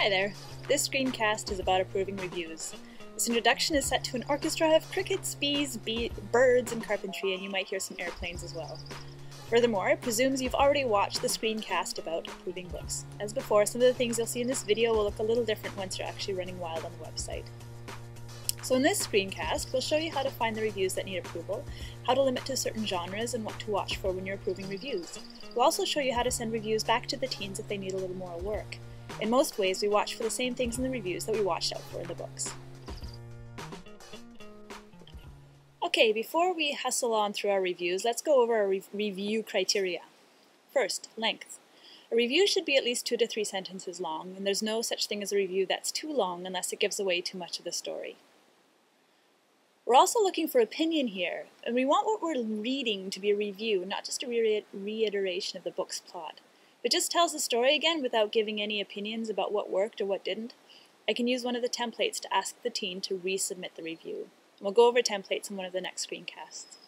Hi there. This screencast is about approving reviews. This introduction is set to an orchestra of crickets, bees, birds, and carpentry, and you might hear some airplanes as well. Furthermore, it presumes you've already watched the screencast about approving books. As before, some of the things you'll see in this video will look a little different once you're actually running wild on the website. So in this screencast, we'll show you how to find the reviews that need approval, how to limit to certain genres, and what to watch for when you're approving reviews. We'll also show you how to send reviews back to the teens if they need a little more work. In most ways, we watch for the same things in the reviews that we watched out for in the books. Okay, before we hustle on through our reviews, let's go over our review criteria. First, length. A review should be at least 2 to 3 sentences long, and there's no such thing as a review that's too long unless it gives away too much of the story. We're also looking for opinion here, and we want what we're reading to be a review, not just a reiteration of the book's plot. If it just tells the story again without giving any opinions about what worked or what didn't, I can use one of the templates to ask the teen to resubmit the review. We'll go over templates in one of the next screencasts.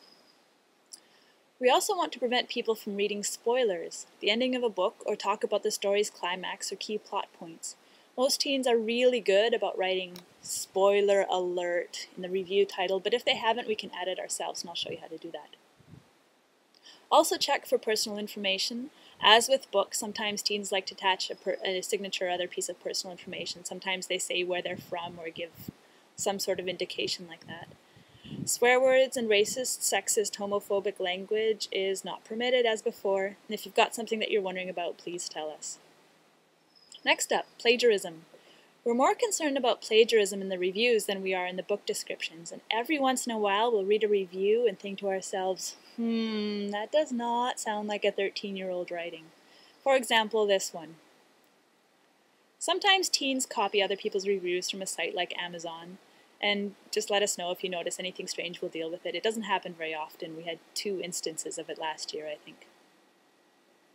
We also want to prevent people from reading spoilers, the ending of a book, or talk about the story's climax or key plot points. Most teens are really good about writing spoiler alert in the review title, but if they haven't, we can add it ourselves, and I'll show you how to do that. Also check for personal information. As with books, sometimes teens like to attach a signature or other piece of personal information. Sometimes they say where they're from or give some sort of indication like that. Swear words and racist, sexist, homophobic language is not permitted as before, and if you've got something that you're wondering about, please tell us. Next up, plagiarism. We're more concerned about plagiarism in the reviews than we are in the book descriptions, and every once in a while we'll read a review and think to ourselves, that does not sound like a 13-year-old writing. For example, this one. Sometimes teens copy other people's reviews from a site like Amazon, and just let us know if you notice anything strange, we'll deal with it. It doesn't happen very often. We had 2 instances of it last year, I think.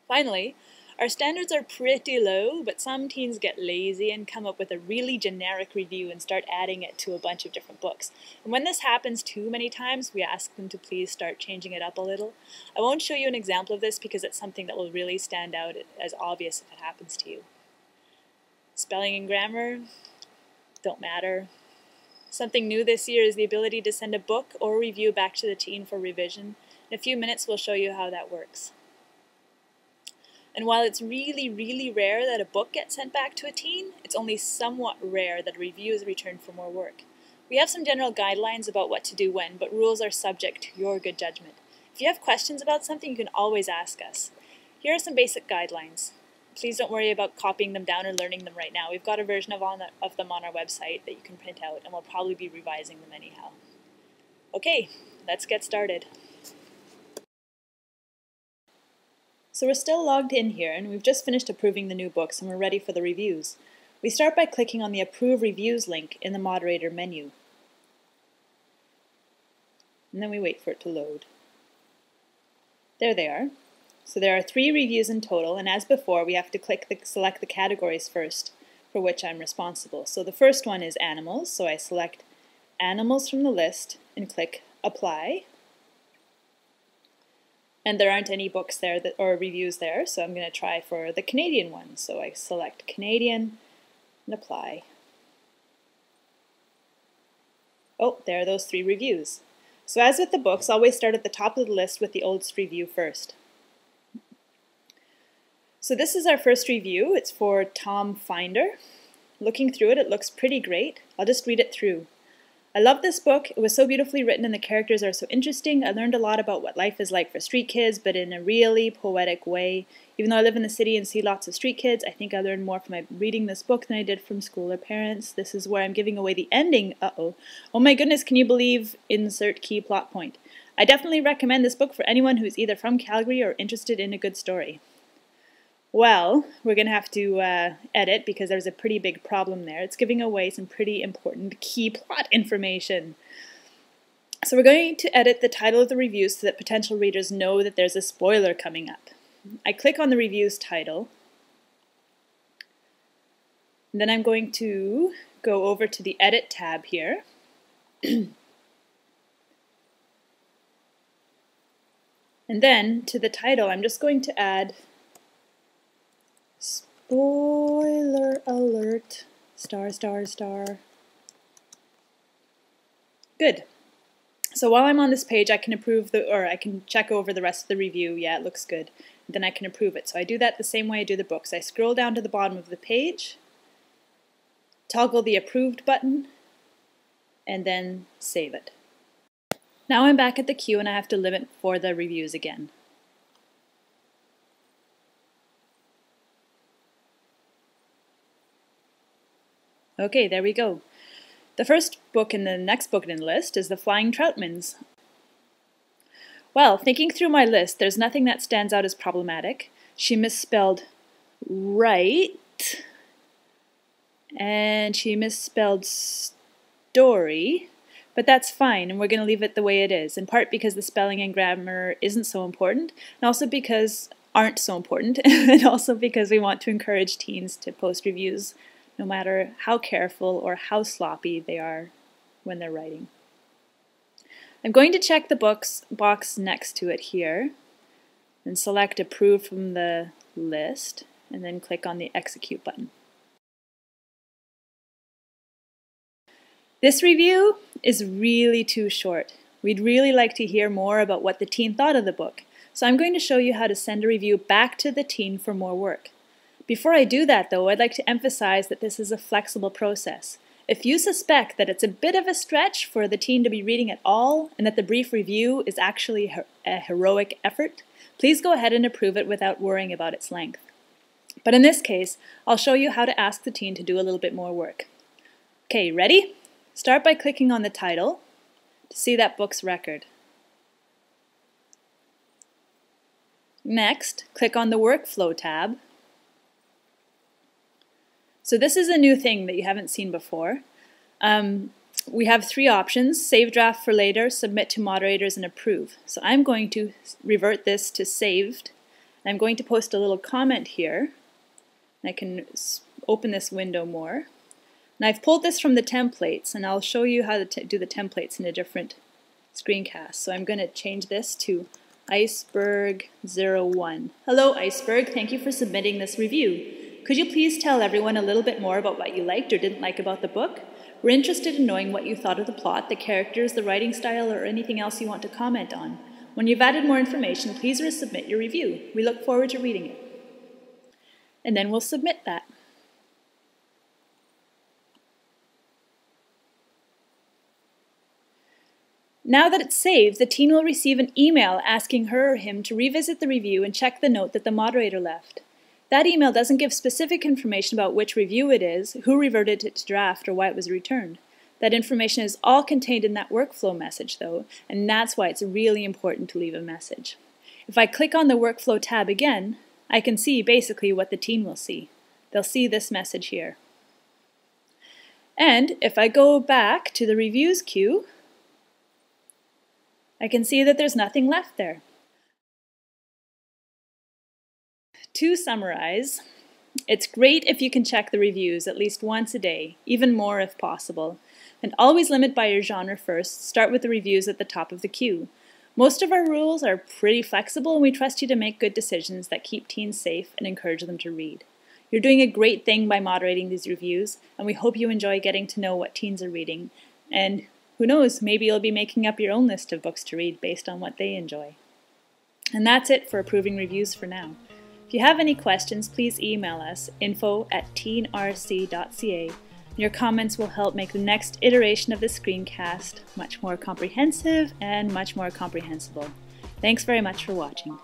Finally, our standards are pretty low, but some teens get lazy and come up with a really generic review and start adding it to a bunch of different books. And when this happens too many times, we ask them to please start changing it up a little. I won't show you an example of this because it's something that will really stand out as obvious if it happens to you. Spelling and grammar don't matter. Something new this year is the ability to send a book or a review back to the teen for revision. In a few minutes, we'll show you how that works. And while it's really, really rare that a book gets sent back to a teen, it's only somewhat rare that a review is returned for more work. We have some general guidelines about what to do when, but rules are subject to your good judgment. If you have questions about something, you can always ask us. Here are some basic guidelines. Please don't worry about copying them down or learning them right now. We've got a version of them on our website that you can print out, and we'll probably be revising them anyhow. Okay, let's get started. So we're still logged in here, and we've just finished approving the new books, and we're ready for the reviews. We start by clicking on the Approve Reviews link in the Moderator menu. And then we wait for it to load. There they are. So there are 3 reviews in total, and as before, we have to select the categories first, for which I'm responsible. So the first one is animals, so I select animals from the list and click Apply. And there aren't any books there or reviews there, so I'm going to try for the Canadian one. So I select Canadian and apply. Oh, there are those 3 reviews. So as with the books, always start at the top of the list with the oldest review first. So this is our first review. It's for Tom Finder. Looking through it, it looks pretty great. I'll just read it through. I love this book. It was so beautifully written and the characters are so interesting. I learned a lot about what life is like for street kids, but in a really poetic way. Even though I live in the city and see lots of street kids, I think I learned more from reading this book than I did from school or parents. This is where I'm giving away the ending. Uh-oh. Oh my goodness, can you believe insert key plot point? I definitely recommend this book for anyone who's either from Calgary or interested in a good story. Well, we're going to have to edit because there's a pretty big problem there. It's giving away some pretty important key plot information. So we're going to edit the title of the review so that potential readers know that there's a spoiler coming up. I click on the review's title. And then I'm going to go over to the Edit tab here. And then to the title, I'm just going to add Spoiler alert. Star, star, star. Good. So while I'm on this page, I can I can check over the rest of the review. Yeah, it looks good. Then I can approve it. So I do that the same way I do the books. I scroll down to the bottom of the page, toggle the approved button, and then save it. Now I'm back at the queue and I have to limit for the reviews again. Okay, there we go. The first book in the next book in the list is The Flying Troutmans. Well, thinking through my list, there's nothing that stands out as problematic. She misspelled right, and she misspelled story, but that's fine, and we're going to leave it the way it is, in part because the spelling and grammar isn't so important, and also because aren't so important, and also because we want to encourage teens to post reviews no matter how careful or how sloppy they are when they're writing. I'm going to check the box next to it here and select Approve from the list and then click on the Execute button. This review is really too short. We'd really like to hear more about what the teen thought of the book, so I'm going to show you how to send a review back to the teen for more work. Before I do that though, I'd like to emphasize that this is a flexible process. If you suspect that it's a bit of a stretch for the teen to be reading at all, and that the brief review is actually a heroic effort, please go ahead and approve it without worrying about its length. But in this case, I'll show you how to ask the teen to do a little bit more work. Okay, ready? Start by clicking on the title to see that book's record. Next, click on the Workflow tab. So this is a new thing that you haven't seen before. We have three options: save draft for later, submit to moderators, and approve. So I'm going to revert this to saved. I'm going to post a little comment here. I can open this window more. And I've pulled this from the templates, and I'll show you how to do the templates in a different screencast. So I'm going to change this to Iceberg01. Hello Iceberg, thank you for submitting this review. Could you please tell everyone a little bit more about what you liked or didn't like about the book? We're interested in knowing what you thought of the plot, the characters, the writing style, or anything else you want to comment on. When you've added more information, please resubmit your review. We look forward to reading it. And then we'll submit that. Now that it's saved, the teen will receive an email asking her or him to revisit the review and check the note that the moderator left. That email doesn't give specific information about which review it is, who reverted it to draft, or why it was returned. That information is all contained in that workflow message, though, and that's why it's really important to leave a message. If I click on the Workflow tab again, I can see basically what the teen will see. They'll see this message here. And if I go back to the reviews queue, I can see that there's nothing left there. To summarize, it's great if you can check the reviews at least once a day, even more if possible. And always limit by your genre first. Start with the reviews at the top of the queue. Most of our rules are pretty flexible, and we trust you to make good decisions that keep teens safe and encourage them to read. You're doing a great thing by moderating these reviews, and we hope you enjoy getting to know what teens are reading. And who knows, maybe you'll be making up your own list of books to read based on what they enjoy. And that's it for approving reviews for now. If you have any questions, please email us, info@teenrc.ca. Your comments will help make the next iteration of the screencast much more comprehensive and much more comprehensible. Thanks very much for watching.